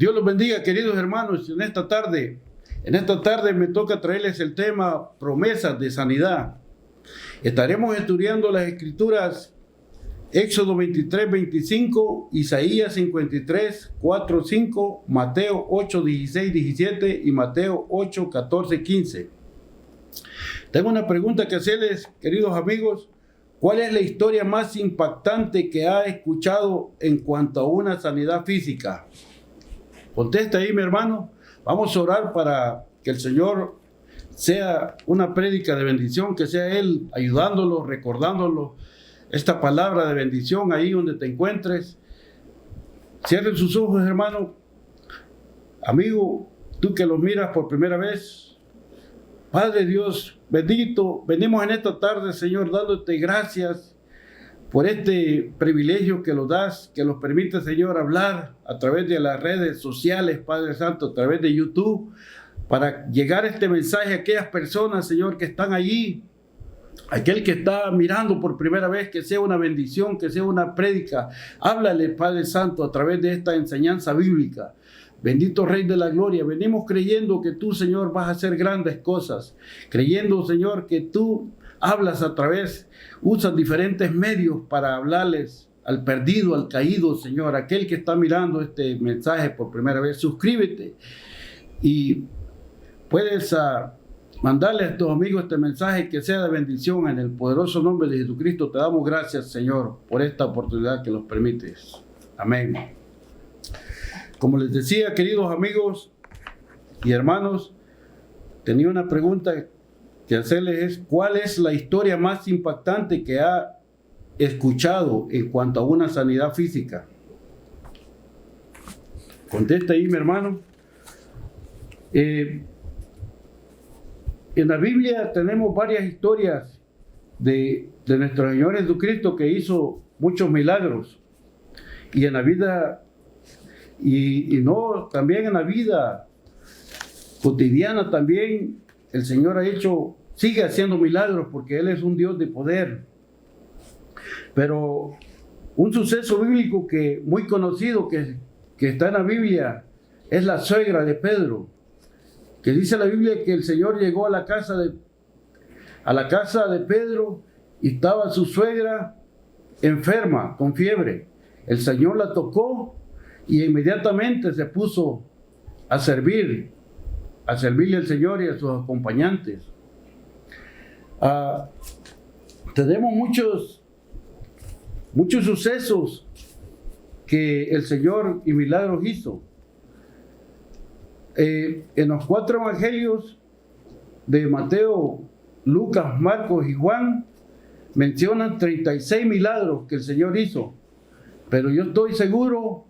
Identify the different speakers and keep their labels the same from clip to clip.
Speaker 1: Dios los bendiga, queridos hermanos. En esta tarde me toca traerles el tema promesas de sanidad. Estaremos estudiando las escrituras Éxodo 23, 25, Isaías 53, 4, 5, Mateo 8, 16, 17 y Mateo 8, 14, 15. Tengo una pregunta que hacerles, queridos amigos. ¿Cuál es la historia más impactante que ha escuchado en cuanto a una sanidad física? Contesta ahí, mi hermano. Vamos a orar para que el Señor sea una prédica de bendición, que sea Él ayudándolo, recordándolo esta palabra de bendición ahí donde te encuentres. Cierren sus ojos, hermano. Amigo, tú que los miras por primera vez. Padre Dios, bendito, venimos en esta tarde, Señor, dándote gracias por este privilegio que nos das, que nos permite, Señor, hablar a través de las redes sociales, Padre Santo, a través de YouTube, para llegar este mensaje a aquellas personas, Señor, que están allí, aquel que está mirando por primera vez, que sea una bendición, que sea una prédica. Háblale, Padre Santo, a través de esta enseñanza bíblica. Bendito Rey de la Gloria, venimos creyendo que tú, Señor, vas a hacer grandes cosas, creyendo, Señor, que tú hablas a través, usas diferentes medios para hablarles al perdido, al caído, Señor, aquel que está mirando este mensaje por primera vez. Suscríbete y puedes mandarle a tus amigos este mensaje que sea de bendición. En el poderoso nombre de Jesucristo te damos gracias, Señor, por esta oportunidad que nos permites. Amén. Como les decía, queridos amigos y hermanos, tenía una pregunta que hacerles: ¿cuál es la historia más impactante que ha escuchado en cuanto a una sanidad física? Contesta ahí, mi hermano. En la Biblia tenemos varias historias de nuestro Señor Jesucristo, que hizo muchos milagros. Y en la vida, también en la vida cotidiana también, el Señor sigue haciendo milagros, porque Él es un Dios de poder. Pero un suceso bíblico muy conocido que está en la Biblia es la suegra de Pedro, que dice la Biblia que el Señor llegó a la casa de Pedro y estaba su suegra enferma, con fiebre. El Señor la tocó y inmediatamente se puso a servirle al Señor y a sus acompañantes. Tenemos muchos sucesos que el Señor y milagros hizo. En los 4 evangelios de Mateo, Lucas, Marcos y Juan mencionan 36 milagros que el Señor hizo, pero yo estoy seguro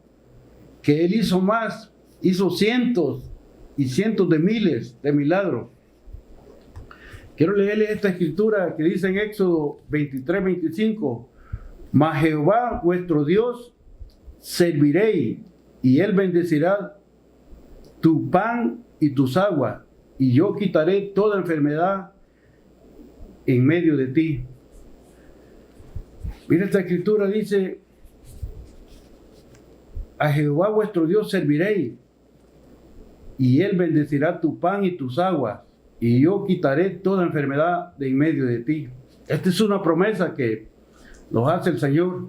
Speaker 1: que Él hizo más, hizo cientos y cientos de miles de milagros. Quiero leerles esta escritura que dice en Éxodo 23, 25: Mas Jehová vuestro Dios serviréis, y Él bendecirá tu pan y tus aguas, y yo quitaré toda enfermedad en medio de ti. Mira, esta escritura dice: a Jehová vuestro Dios serviréis, y Él bendecirá tu pan y tus aguas, y yo quitaré toda enfermedad de en medio de ti. Esta es una promesa que nos hace el Señor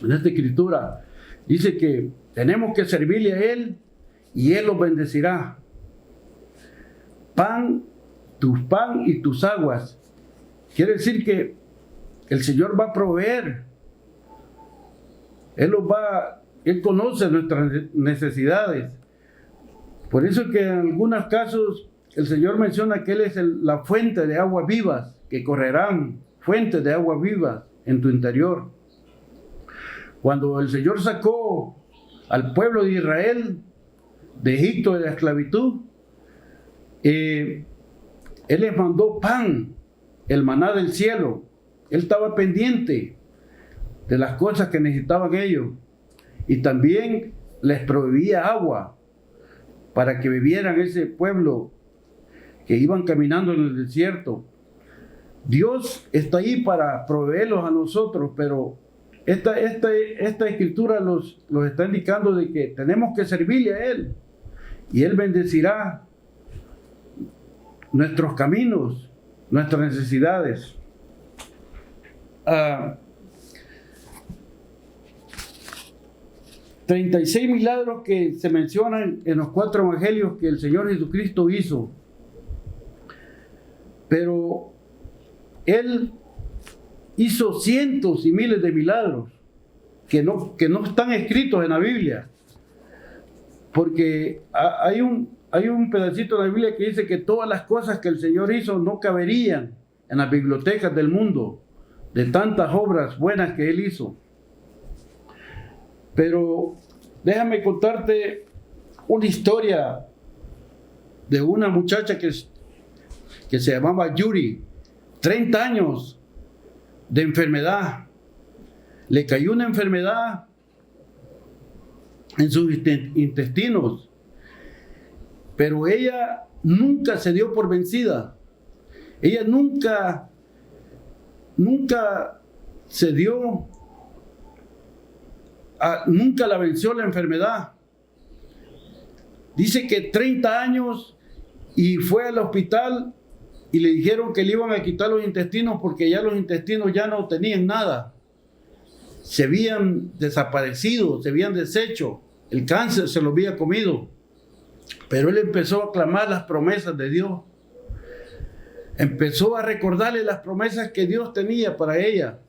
Speaker 1: en esta escritura. Dice que tenemos que servirle a Él y Él los bendecirá. Tu pan y tus aguas. Quiere decir que el Señor va a proveer. Él conoce nuestras necesidades. Por eso que en algunos casos el Señor menciona que Él es la fuente de aguas vivas, que correrán fuentes de aguas vivas en tu interior. Cuando el Señor sacó al pueblo de Israel de Egipto, de la esclavitud, Él les mandó pan, el maná del cielo. Él estaba pendiente de las cosas que necesitaban ellos, y también les proveía agua para que bebieran ese pueblo que iban caminando en el desierto. Dios está ahí para proveerlos a nosotros, pero esta escritura los está indicando de que tenemos que servirle a Él y Él bendecirá nuestros caminos, nuestras necesidades. 36 milagros que se mencionan en los 4 evangelios que el Señor Jesucristo hizo. Pero Él hizo cientos y miles de milagros que no están escritos en la Biblia. Porque hay un pedacito de la Biblia que dice que todas las cosas que el Señor hizo no caberían en las bibliotecas del mundo, de tantas obras buenas que Él hizo. Pero déjame contarte una historia de una muchacha que se llamaba Yuri. 30 años de enfermedad. Le cayó una enfermedad en sus intestinos. Pero ella nunca se dio por vencida. Ella nunca se dio, nunca la venció la enfermedad. Dice que 30 años y fue al hospital y le dijeron que le iban a quitar los intestinos porque ya los intestinos ya no tenían nada. Se habían desaparecido, se habían deshecho. El cáncer se lo había comido. Pero él empezó a clamar las promesas de Dios. Empezó a recordarle las promesas que Dios tenía para ella.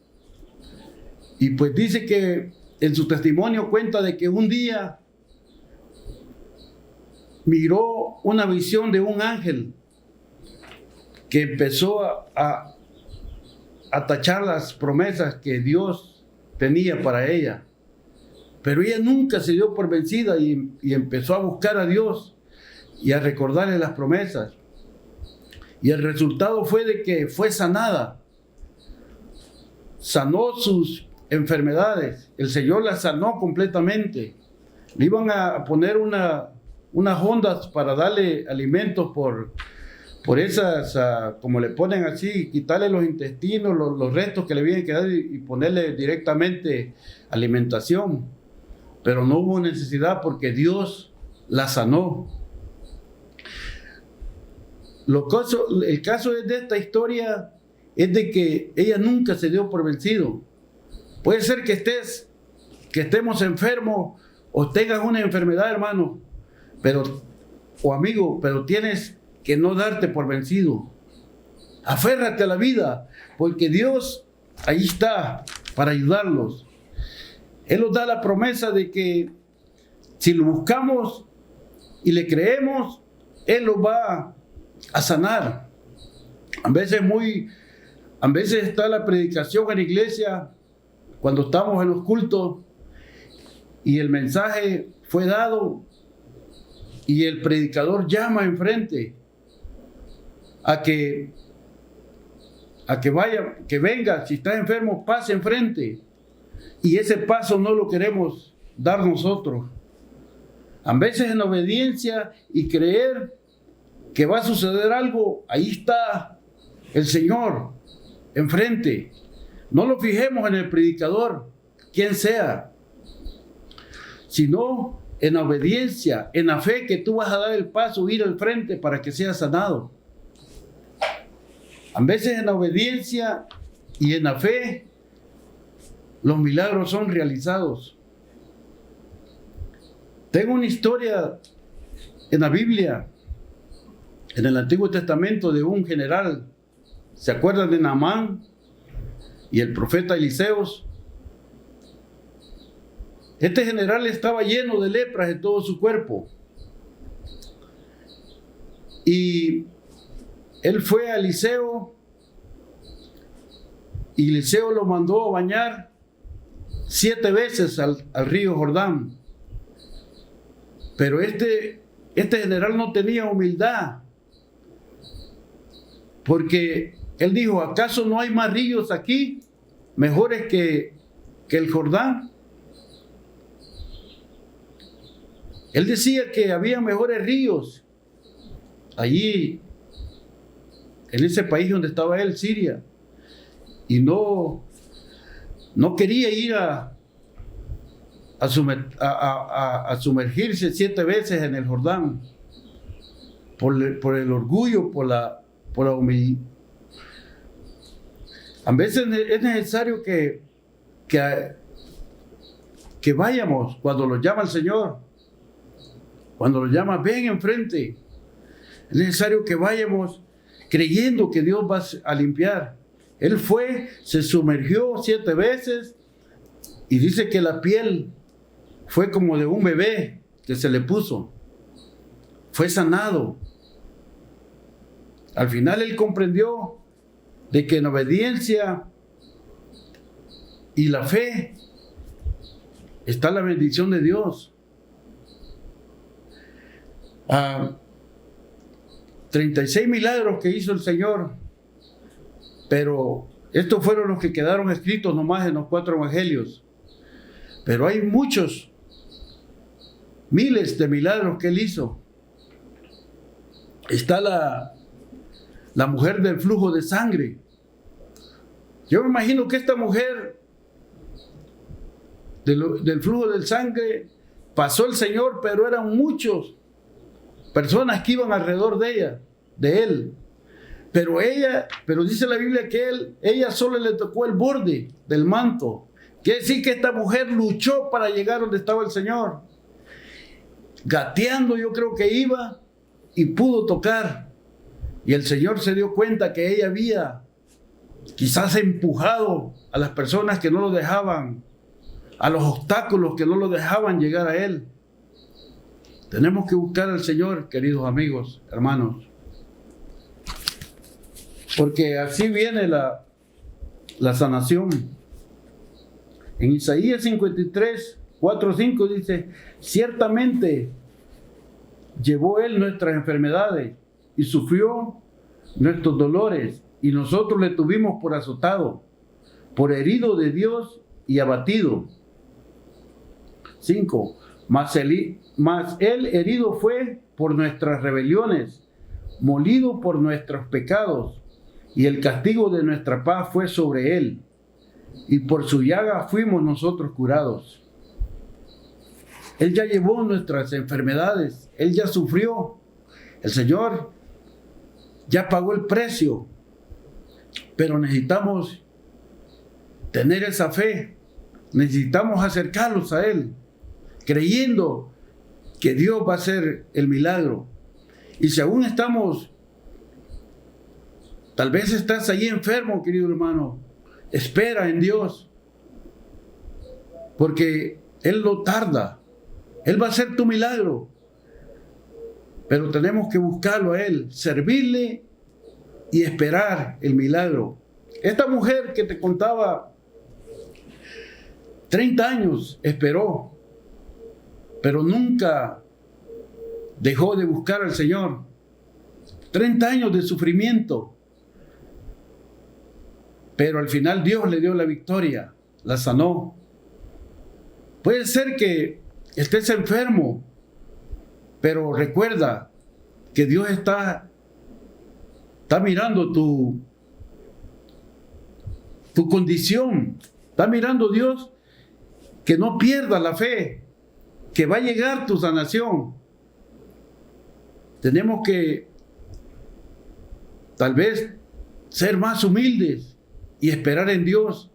Speaker 1: Y pues dice que en su testimonio cuenta de que un día miró una visión de un ángel que empezó a tachar las promesas que Dios tenía para ella. Pero ella nunca se dio por vencida y empezó a buscar a Dios y a recordarle las promesas. Y el resultado fue de que fue sanada. Sanó sus enfermedades. El Señor la sanó completamente. Le iban a poner unas ondas para darle alimentos por esas, como le ponen así, quitarle los intestinos, los restos que le habían quedado y ponerle directamente alimentación. Pero no hubo necesidad porque Dios la sanó. El caso de esta historia es de que ella nunca se dio por vencido. Puede ser que estemos enfermos o tengas una enfermedad, hermano, o amigo, pero tienes que no darte por vencido. Aférrate a la vida, porque Dios ahí está para ayudarlos. Él nos da la promesa de que si lo buscamos y le creemos, Él lo va a sanar. A veces está la predicación en la iglesia, cuando estamos en los cultos, y el mensaje fue dado, y el predicador llama enfrente a que vaya, que venga, si estás enfermo, pase enfrente. Y ese paso no lo queremos dar nosotros. A veces en obediencia y creer que va a suceder algo, ahí está el Señor enfrente. No lo fijemos en el predicador, quien sea, sino en la obediencia, en la fe que tú vas a dar el paso, ir al frente para que seas sanado. A veces en la obediencia y en la fe, los milagros son realizados. Tengo una historia en la Biblia, en el Antiguo Testamento, de un general. ¿Se acuerdan de Naamán y el profeta Eliseos? Este general estaba lleno de lepras en todo su cuerpo. Y él fue a Eliseo, y Eliseo lo mandó a bañar 7 veces al río Jordán. Pero este general no tenía humildad, porque él dijo: ¿acaso no hay más ríos aquí mejores que el Jordán? Él decía que había mejores ríos allí en ese país donde estaba él, Siria, y no no quería ir a sumergirse 7 veces en el Jordán por el orgullo, por la humildad. A veces es necesario que vayamos cuando lo llama el Señor, cuando lo llama, ven enfrente. Es necesario que vayamos creyendo que Dios va a limpiar. Él fue, se sumergió 7 veces y dice que la piel fue como de un bebé que se le puso. Fue sanado. Al final él comprendió de que en obediencia y la fe está la bendición de Dios. 36 milagros que hizo el Señor, pero estos fueron los que quedaron escritos nomás en los 4 evangelios. Pero hay muchos, miles de milagros que él hizo. Está la mujer del flujo de sangre. Yo me imagino que esta mujer del flujo de sangre pasó el Señor, pero eran muchos personas que iban alrededor de él. Pero dice la Biblia que ella solo le tocó el borde del manto. Quiere decir que esta mujer luchó para llegar donde estaba el Señor. Gateando yo creo que iba y pudo tocar. Y el Señor se dio cuenta que ella había quizás empujado a las personas que no lo dejaban, a los obstáculos que no lo dejaban llegar a Él. Tenemos que buscar al Señor, queridos amigos, hermanos. Porque así viene la sanación. En Isaías 53, 4, 5 dice, ciertamente llevó Él nuestras enfermedades y sufrió nuestros dolores, y nosotros le tuvimos por azotado, por herido de Dios y abatido. 5. Mas él herido fue por nuestras rebeliones, molido por nuestros pecados, y el castigo de nuestra paz fue sobre él, y por su llaga fuimos nosotros curados. Él ya llevó nuestras enfermedades, Él ya sufrió. El Señor ya pagó el precio, pero necesitamos tener esa fe, necesitamos acercarnos a Él, creyendo que Dios va a hacer el milagro. Y si aún estamos, tal vez estás ahí enfermo, querido hermano, espera en Dios, porque Él no tarda, Él va a hacer tu milagro, pero tenemos que buscarlo a Él, servirle y esperar el milagro. Esta mujer que te contaba, 30 años esperó, pero nunca dejó de buscar al Señor. 30 años de sufrimiento, pero al final Dios le dio la victoria, la sanó. Puede ser que estés enfermo, pero recuerda que Dios está mirando tu condición. Está mirando Dios que no pierdas la fe, que va a llegar tu sanación. Tenemos que tal vez ser más humildes y esperar en Dios,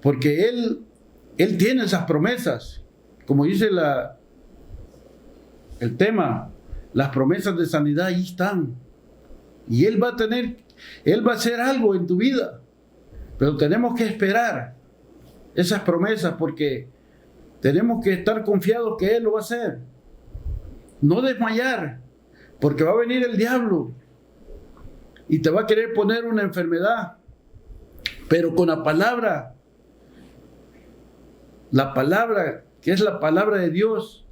Speaker 1: porque Él tiene esas promesas, como dice el tema, las promesas de sanidad ahí están, y Él va a hacer algo en tu vida, pero tenemos que esperar esas promesas, porque tenemos que estar confiados que Él lo va a hacer. No desmayar, porque va a venir el diablo y te va a querer poner una enfermedad, pero con la palabra que es la palabra de Dios,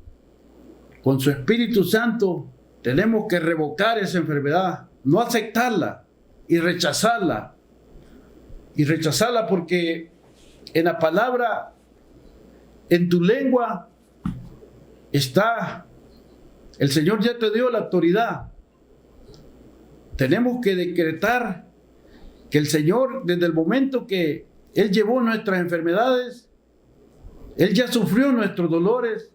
Speaker 1: con su Espíritu Santo, tenemos que revocar esa enfermedad, no aceptarla y rechazarla. Y rechazarla porque en la palabra, en tu lengua, está, el Señor ya te dio la autoridad. Tenemos que decretar que el Señor, desde el momento que Él llevó nuestras enfermedades, Él ya sufrió nuestros dolores,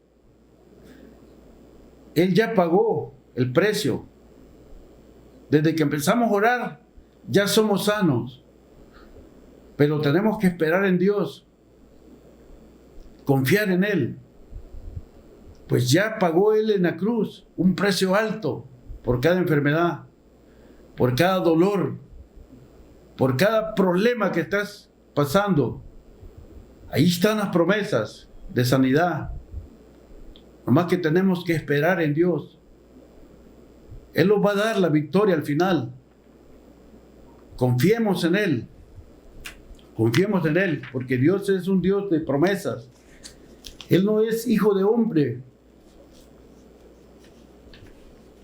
Speaker 1: Él ya pagó el precio. Desde que empezamos a orar, ya somos sanos. Pero tenemos que esperar en Dios, confiar en Él. Pues ya pagó Él en la cruz un precio alto por cada enfermedad, por cada dolor, por cada problema que estás pasando. Ahí están las promesas de sanidad. Nomás que tenemos que esperar en Dios. Él nos va a dar la victoria al final. Confiemos en Él. Confiemos en Él, porque Dios es un Dios de promesas. Él no es hijo de hombre.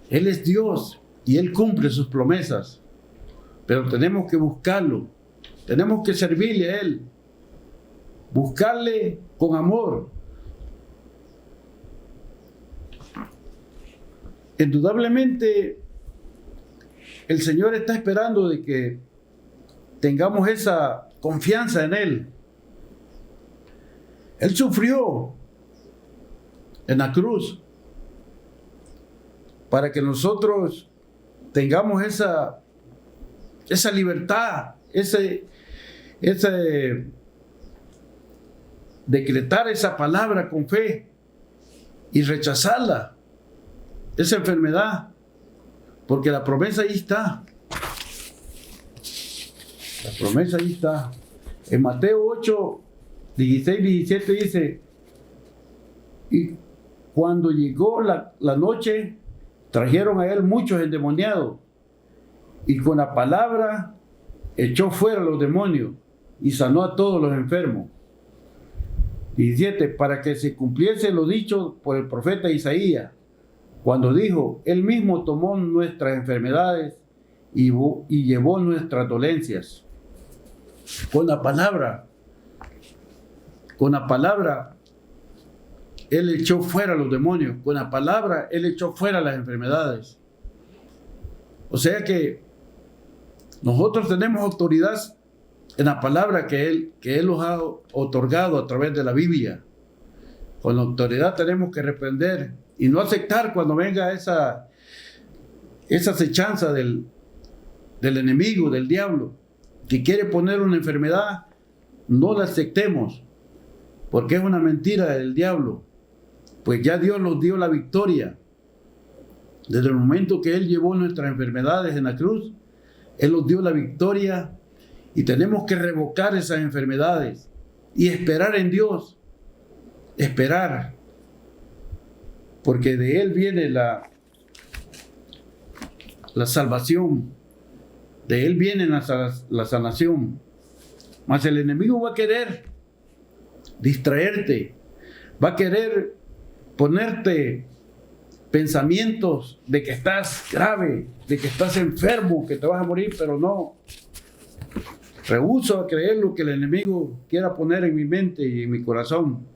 Speaker 1: Él es Dios y Él cumple sus promesas. Pero tenemos que buscarlo. Tenemos que servirle a Él. Buscarle con amor. Indudablemente, el Señor está esperando de que tengamos esa confianza en Él. Él sufrió en la cruz para que nosotros tengamos esa libertad, ese decretar esa palabra con fe y rechazarla, esa enfermedad, porque la promesa ahí está. La promesa ahí está. En Mateo 8, 16, 17 dice: y cuando llegó la noche, trajeron a él muchos endemoniados, y con la palabra echó fuera a los demonios y sanó a todos los enfermos. 17, para que se cumpliese lo dicho por el profeta Isaías, cuando dijo: Él mismo tomó nuestras enfermedades y llevó nuestras dolencias. Con la palabra, Él echó fuera a los demonios. Con la palabra, Él echó fuera las enfermedades. O sea que nosotros tenemos autoridad en la palabra que Él nos ha otorgado a través de la Biblia. Con la autoridad tenemos que reprender y no aceptar cuando venga esa acechanza del enemigo, del diablo, que quiere poner una enfermedad. No la aceptemos, porque es una mentira del diablo. Pues ya Dios nos dio la victoria. Desde el momento que Él llevó nuestras enfermedades en la cruz, Él nos dio la victoria y tenemos que revocar esas enfermedades y esperar en Dios. Esperar. Porque de Él viene la salvación. De Él viene la sanación. Mas el enemigo va a querer distraerte. Va a querer ponerte pensamientos de que estás grave, de que estás enfermo, que te vas a morir, pero no. Rehúso a creer lo que el enemigo quiera poner en mi mente y en mi corazón.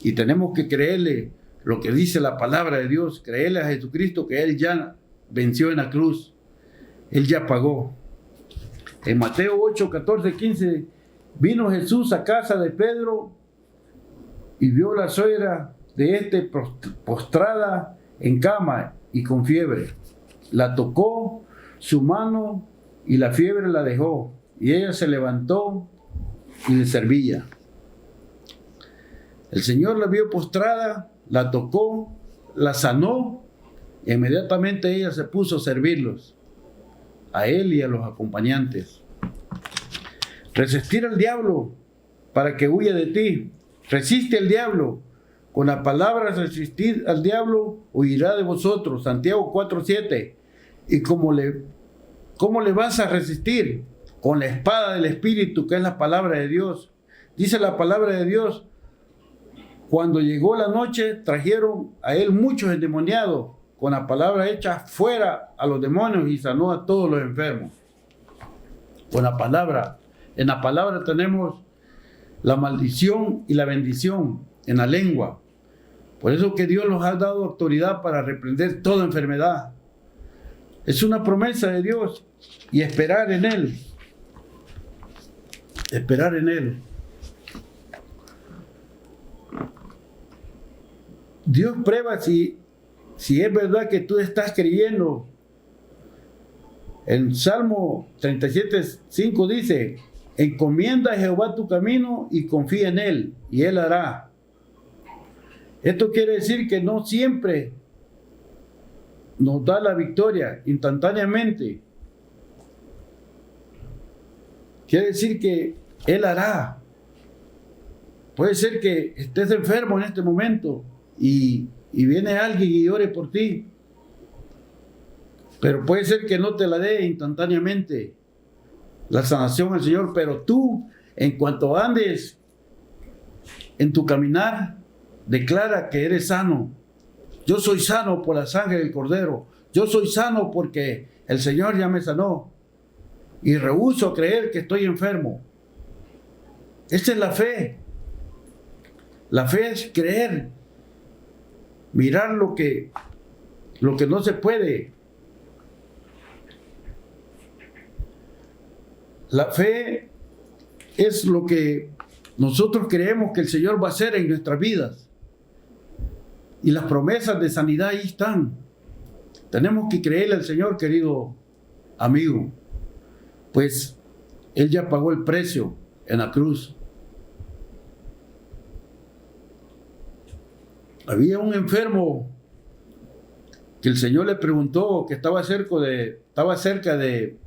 Speaker 1: Y tenemos que creerle lo que dice la palabra de Dios, creerle a Jesucristo que Él ya venció en la cruz. Él ya pagó. En Mateo 8, 14, 15, vino Jesús a casa de Pedro y vio la suegra de postrada en cama y con fiebre. La tocó su mano y la fiebre la dejó. Y ella se levantó y le servía. El Señor la vio postrada, la tocó, la sanó, e inmediatamente ella se puso a servirlos, a Él y a los acompañantes. Resistir al diablo para que huya de ti. Resiste al diablo. Con la palabra resistir al diablo, huirá de vosotros. Santiago 4:7. ¿Y cómo le vas a resistir? Con la espada del Espíritu, que es la palabra de Dios. Dice la palabra de Dios: cuando llegó la noche, trajeron a él muchos endemoniados, con la palabra hecha fuera a los demonios y sanó a todos los enfermos. Con la palabra. En la palabra tenemos la maldición y la bendición en la lengua. Por eso que Dios nos ha dado autoridad para reprender toda enfermedad. Es una promesa de Dios y esperar en Él. esperar en Él. Dios prueba si es verdad que tú estás creyendo. En Salmo 37:5 dice: encomienda a Jehová tu camino y confía en Él, y Él hará. Esto quiere decir que no siempre nos da la victoria instantáneamente. Quiere decir que Él hará. Puede ser que estés enfermo en este momento y viene alguien y ore por ti. Pero puede ser que no te la dé instantáneamente la sanación al Señor, pero tú, en cuanto andes en tu caminar, declara que eres sano. Yo soy sano por la sangre del Cordero. Yo soy sano porque el Señor ya me sanó. Y rehúso creer que estoy enfermo. Esa es la fe. La fe es creer. Mirar lo que no se puede. La fe es lo que nosotros creemos que el Señor va a hacer en nuestras vidas. Y las promesas de sanidad ahí están. Tenemos que creerle al Señor, querido amigo. Pues Él ya pagó el precio en la cruz. Había un enfermo que el Señor le preguntó, que estaba cerca del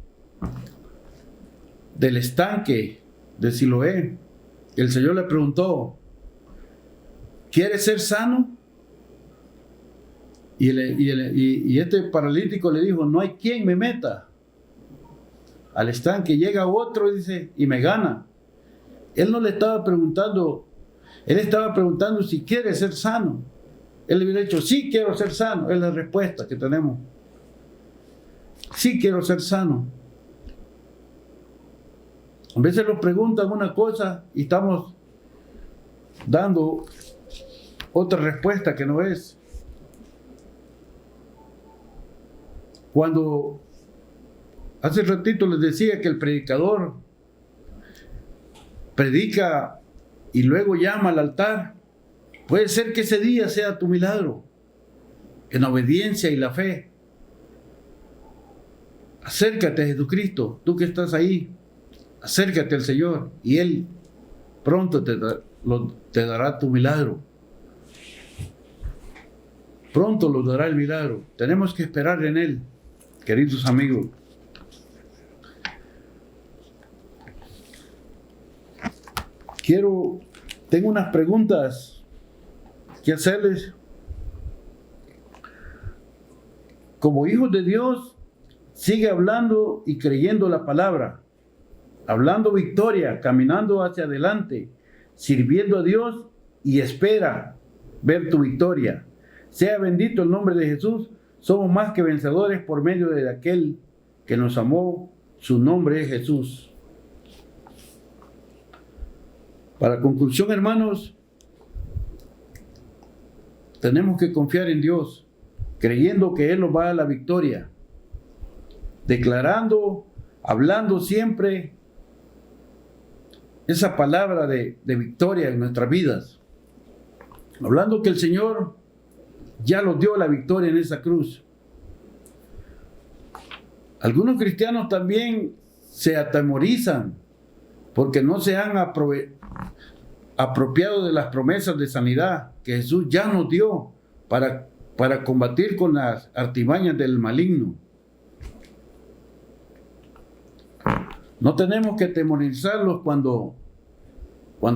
Speaker 1: estanque de Siloé. El Señor le preguntó: ¿quieres ser sano? Y este paralítico le dijo: no hay quien me meta al estanque. Llega otro, dice, y me gana. Él no le estaba preguntando, él estaba preguntando si quiere ser sano. Él le hubiera dicho: sí, quiero ser sano. Es la respuesta que tenemos. Sí, quiero ser sano. A veces nos preguntan una cosa y estamos dando otra respuesta que no es. Cuando hace ratito les decía que el predicador predica y luego llama al altar, puede ser que ese día sea tu milagro, en obediencia y la fe. Acércate a Jesucristo, tú que estás ahí, acércate al Señor y Él pronto te dará tu milagro. Pronto lo dará el milagro. Tenemos que esperar en Él, queridos amigos. Tengo unas preguntas que hacerles. Como hijos de Dios, sigue hablando y creyendo la palabra, hablando victoria, caminando hacia adelante, sirviendo a Dios y espera ver tu victoria. Sea bendito el nombre de Jesús. Somos más que vencedores por medio de aquel que nos amó. Su nombre es Jesús. Para conclusión, hermanos, tenemos que confiar en Dios, creyendo que Él nos va a la victoria, declarando, hablando siempre esa palabra de victoria en nuestras vidas, hablando que el Señor ya nos dio la victoria en esa cruz. Algunos cristianos también se atemorizan porque no se han apropiado de las promesas de sanidad que Jesús ya nos dio para combatir con las artimañas del maligno. No tenemos que atemorizarlos cuando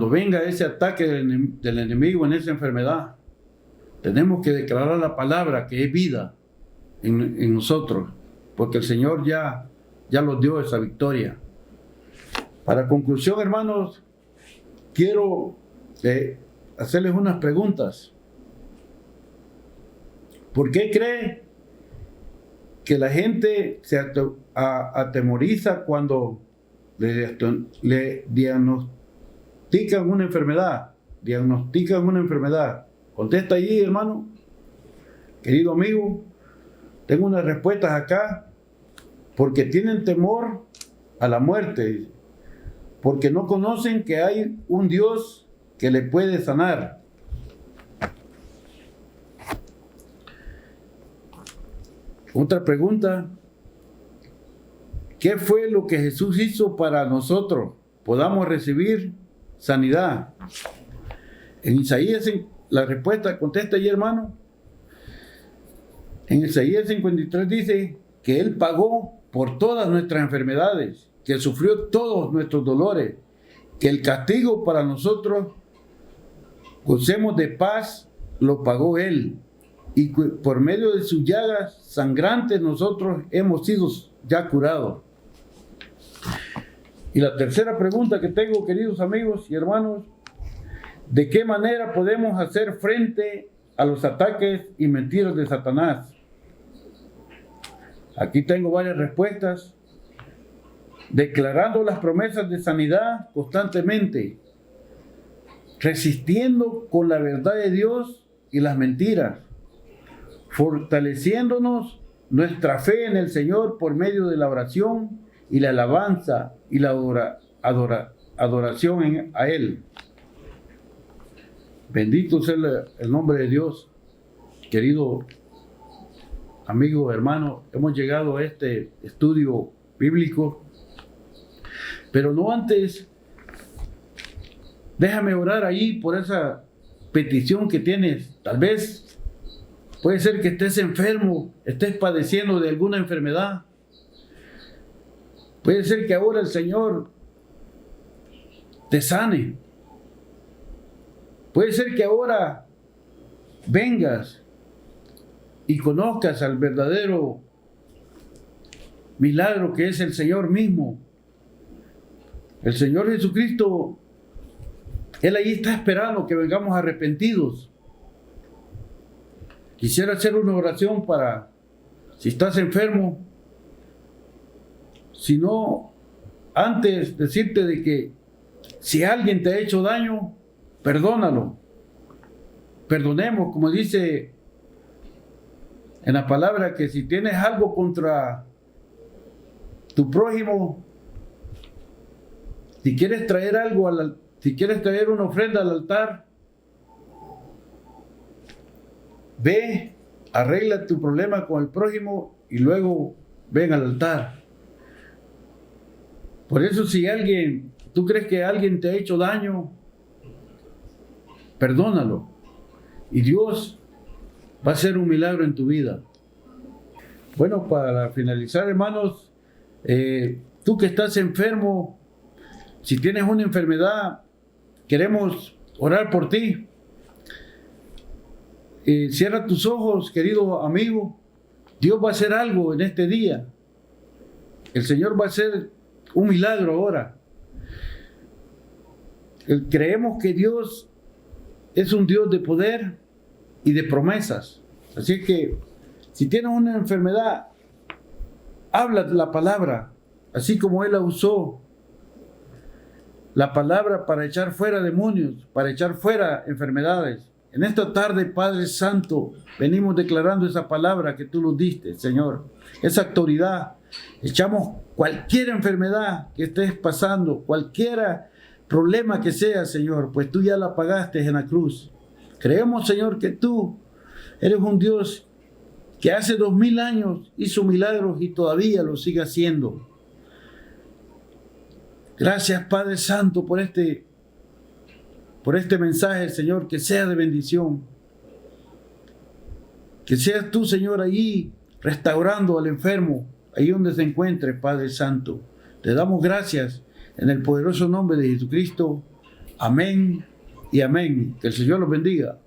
Speaker 1: venga ese ataque del enemigo en esa enfermedad. Tenemos que declarar la palabra que es vida en nosotros, porque el Señor ya nos dio esa victoria. Para conclusión, hermanos, quiero hacerles unas preguntas. ¿Por qué cree que la gente se atemoriza cuando le diagnostican una enfermedad? Contesta allí, hermano. Querido amigo, tengo unas respuestas acá. Porque tienen temor a la muerte. porque no conocen que hay un Dios que le puede sanar. Otra pregunta: ¿qué fue lo que Jesús hizo para nosotros podamos recibir sanidad? En Isaías, la respuesta contesta ahí, hermano. En Isaías 53 dice que Él pagó por todas nuestras enfermedades, que sufrió todos nuestros dolores, que el castigo para nosotros gocemos de paz lo pagó Él, y por medio de sus llagas sangrantes nosotros hemos sido ya curados. Y la tercera pregunta que tengo, queridos amigos y hermanos: ¿de qué manera podemos hacer frente a los ataques y mentiras de Satanás? Aquí tengo varias respuestas. Declarando las promesas de sanidad constantemente, resistiendo con la verdad de Dios y las mentiras, fortaleciéndonos nuestra fe en el Señor por medio de la oración y la alabanza y la adoración a Él. Bendito sea el nombre de Dios. Querido amigo, hermano, hemos llegado a este estudio bíblico, pero no antes, déjame orar ahí por esa petición que tienes. Tal vez puede ser que estés enfermo, estés padeciendo de alguna enfermedad. Puede ser que ahora el Señor te sane. Puede ser que ahora vengas y conozcas al verdadero milagro que es el Señor mismo. El Señor Jesucristo, Él ahí está esperando que vengamos arrepentidos. Quisiera hacer una oración para, si estás enfermo, si no, antes decirte de que si alguien te ha hecho daño, perdónalo. Perdonemos, como dice en la palabra, que si tienes algo contra tu prójimo, si quieres traer algo, si quieres traer una ofrenda al altar, ve, arregla tu problema con el prójimo y luego ven al altar. Por eso, si tú crees que alguien te ha hecho daño, perdónalo. Y Dios va a hacer un milagro en tu vida. Bueno, para finalizar, hermanos, tú que estás enfermo, si tienes una enfermedad, queremos orar por ti. Cierra tus ojos, querido amigo. Dios va a hacer algo en este día. El Señor va a hacer un milagro ahora. Creemos que Dios es un Dios de poder y de promesas. Así que si tienes una enfermedad, habla la palabra, así como Él la usó. La palabra para echar fuera demonios, para echar fuera enfermedades. En esta tarde, Padre Santo, venimos declarando esa palabra que tú nos diste, Señor. Esa autoridad. Echamos cualquier enfermedad que estés pasando, cualquier problema que sea, Señor, pues tú ya la pagaste en la cruz. Creemos, Señor, que tú eres un Dios que hace 2000 años hizo milagros y todavía lo sigue haciendo. Gracias, Padre Santo, por este mensaje, Señor, que sea de bendición. Que seas tú, Señor, allí restaurando al enfermo, ahí donde se encuentre, Padre Santo. Te damos gracias en el poderoso nombre de Jesucristo. Amén y amén. Que el Señor los bendiga.